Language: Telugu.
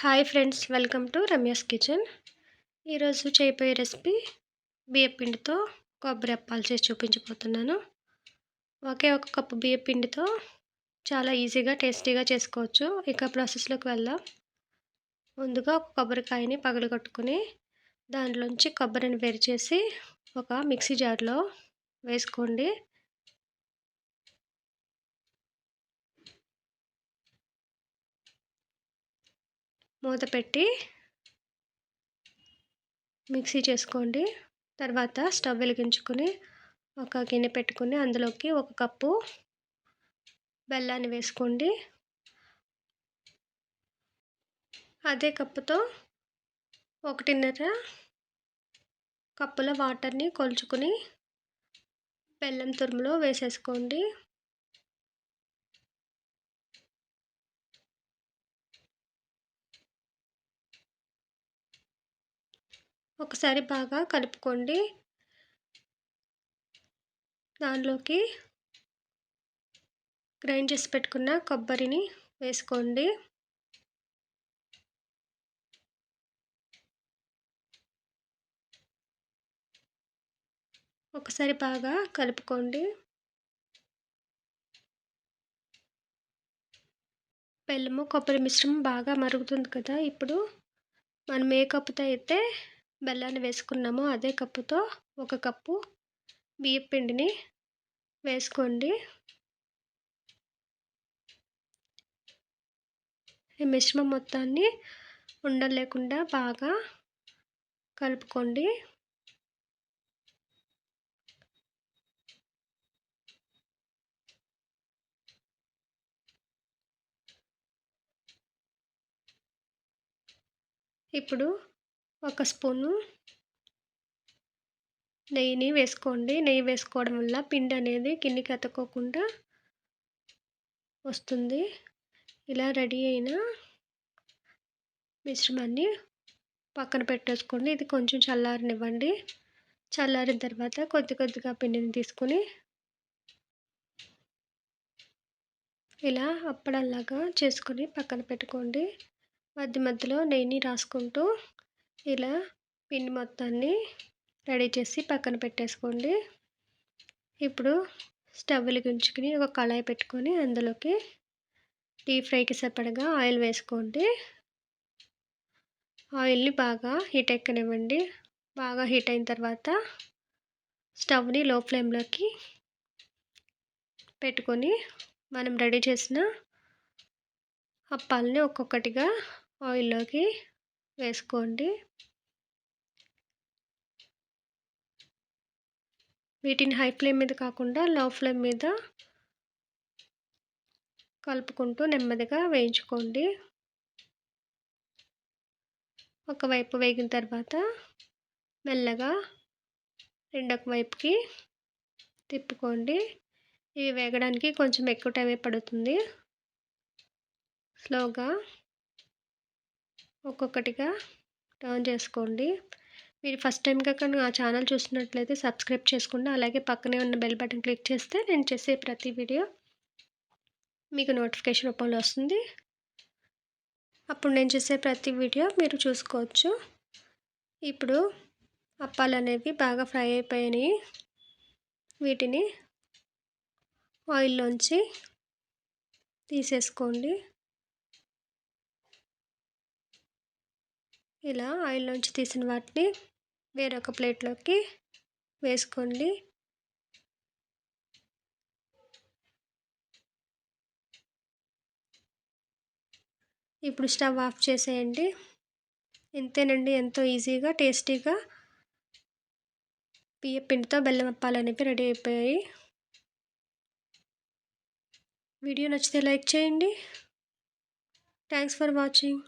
Hi friends, welcome to Ramya's kitchen. ఈరోజు చేయబోయే రెసిపీ బియ్యపిండితో కొబ్బరి అప్పాలు చేసి చూపించబోతున్నాను. ఒకే ఒక కప్పు బియ్యపిండితో చాలా ఈజీగా టేస్టీగా చేసుకోవచ్చు. ఇక ప్రాసెస్లోకి వెళ్దాం. ముందుగా ఒక కొబ్బరికాయని పగలగొట్టుకుని దాంట్లోంచి కొబ్బరిని వేరు చేసి ఒక మిక్సీ జార్లో వేసుకోండి. మూత పెట్టి మిక్సీ చేసుకోండి. తర్వాత స్టవ్ వెలిగించుకొని ఒక గిన్నె పెట్టుకుని అందులోకి ఒక కప్పు బెల్లాన్ని వేసుకోండి. అదే కప్పుతో 1.5 కప్పుల వాటర్ని కొలుచుకుని బెల్లం తురుములో వేసేసుకోండి. ఒకసారి బాగా కలుపుకోండి. దానిలోకి గ్రైండ్ చేసి పెట్టుకున్న కొబ్బరిని వేసుకోండి. ఒకసారి బాగా కలుపుకోండి. బెల్లము కొబ్బరి మిశ్రమం బాగా మరుగుతుంది కదా. ఇప్పుడు మనం ఏ కప్పుతో అయితే బెల్లాన్ని వేసుకున్నామో అదే కప్పుతో ఒక కప్పు బియ్యం పిండిని వేసుకోండి. ఈ మిశ్రమం మొత్తాన్ని ఉండలు లేకుండా బాగా కలుపుకోండి. ఇప్పుడు ఒక స్పూను నెయ్యిని వేసుకోండి. నెయ్యి వేసుకోవడం వల్ల పిండి అనేది కిందికి అతుక్కోకుండా వస్తుంది. ఇలా రెడీ అయిన మిశ్రమాన్ని పక్కన పెట్టేసుకోండి. ఇది కొంచెం చల్లారనివ్వండి. చల్లారిన తర్వాత కొద్ది కొద్దిగా పిండిని తీసుకుని ఇలా అప్పడంలాగా చేసుకొని పక్కన పెట్టుకోండి. మధ్య మధ్యలో నెయ్యిని రాసుకుంటూ ఇలా పిండి మొత్తాన్ని రెడీ చేసి పక్కన పెట్టేసుకోండి. ఇప్పుడు స్టవ్ వెలిగించుకుని ఒక కళాయి పెట్టుకొని అందులోకి డీప్ ఫ్రైకి సరిపడగా ఆయిల్ వేసుకోండి. ఆయిల్ని బాగా హీట్ ఎక్కనివ్వండి. బాగా హీట్ అయిన తర్వాత స్టవ్ని లో ఫ్లేమ్లోకి పెట్టుకొని మనం రెడీ చేసిన అప్పాలని ఒక్కొక్కటిగా ఆయిల్లోకి వేసుకోండి. వీటిని హై ఫ్లేమ్ మీద కాకుండా లో ఫ్లేమ్ మీద కలుపుకుంటూ నెమ్మదిగా వేయించుకోండి. ఒకవైపు వేగిన తర్వాత మెల్లగా రెండొక వైపుకి తిప్పుకోండి. ఇవి వేగడానికి కొంచెం ఎక్కువ టైమే పడుతుంది. స్లోగా ఒక్కొక్కటిగా టర్న్ చేసుకోండి. మీరు ఫస్ట్ టైం కనుక నా ఛానల్ చూస్తున్నట్లయితే సబ్స్క్రైబ్ చేసుకోండి. అలాగే పక్కనే ఉన్న బెల్ బటన్ క్లిక్ చేస్తే నేను చేసే ప్రతి వీడియో మీకు నోటిఫికేషన్ రూపంలో వస్తుంది. అప్పుడు నేను చేసే ప్రతి వీడియో మీరు చూసుకోవచ్చు. ఇప్పుడు అప్పాలు అనేవి బాగా ఫ్రై అయిపోయినాయి. వీటిని ఆయిల్లోంచి తీసేసుకోండి. ఇలా ఆయిల్లోంచి తీసిన వాటిని వేరొక ప్లేట్లోకి వేసుకోండి. ఇప్పుడు స్టవ్ ఆఫ్ చేసేయండి. ఇంతేనండి, ఎంతో ఈజీగా టేస్టీగా బియ్యం పిండితో బెల్లం అప్పాలు అనేవి రెడీ అయిపోయాయి. వీడియో నచ్చితే లైక్ చేయండి. Thanks for watching.